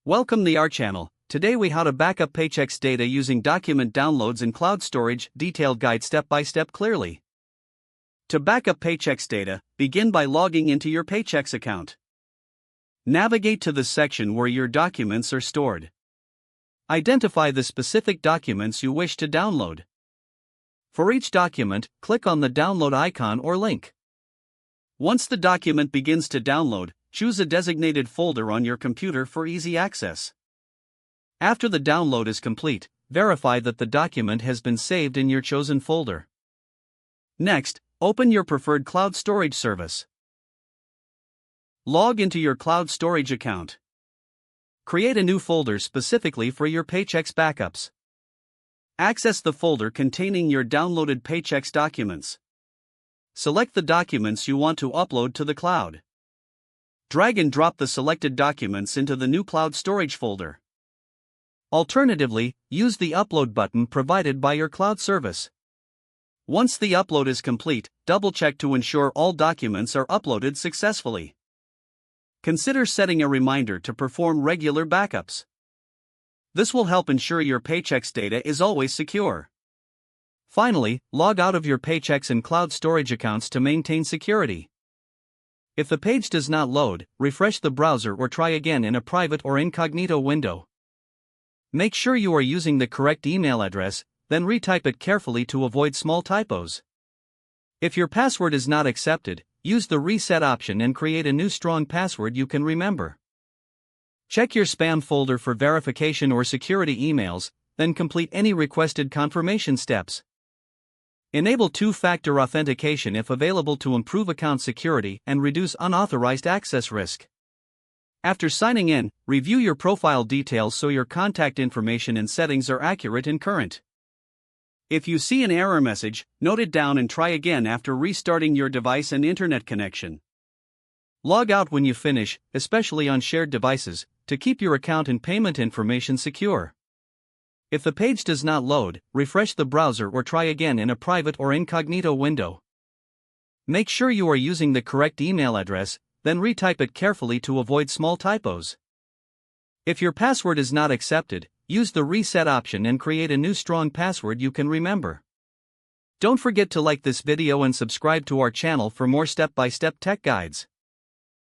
Welcome to our channel. Today we how to backup Paychex data using document downloads and cloud storage, detailed guide step by step clearly. To backup Paychex data, begin by logging into your Paychex account. Navigate to the section where your documents are stored. Identify the specific documents you wish to download. For each document, click on the download icon or link. Once the document begins to download, choose a designated folder on your computer for easy access. After the download is complete, verify that the document has been saved in your chosen folder. Next, open your preferred cloud storage service. Log into your cloud storage account. Create a new folder specifically for your Paychex backups. Access the folder containing your downloaded Paychex documents. Select the documents you want to upload to the cloud. Drag and drop the selected documents into the new cloud storage folder. Alternatively, use the upload button provided by your cloud service. Once the upload is complete, double-check to ensure all documents are uploaded successfully. Consider setting a reminder to perform regular backups. This will help ensure your Paychex data is always secure. Finally, log out of your Paychex and cloud storage accounts to maintain security. If the page does not load, refresh the browser or try again in a private or incognito window. Make sure you are using the correct email address, then retype it carefully to avoid small typos. If your password is not accepted, use the reset option and create a new strong password you can remember. Check your spam folder for verification or security emails, then complete any requested confirmation steps. Enable two-factor authentication if available to improve account security and reduce unauthorized access risk. After signing in, review your profile details so your contact information and settings are accurate and current. If you see an error message, note it down and try again after restarting your device and internet connection. Log out when you finish, especially on shared devices, to keep your account and payment information secure. If the page does not load, refresh the browser or try again in a private or incognito window. Make sure you are using the correct email address, then retype it carefully to avoid small typos. If your password is not accepted, use the reset option and create a new strong password you can remember. Don't forget to like this video and subscribe to our channel for more step-by-step tech guides.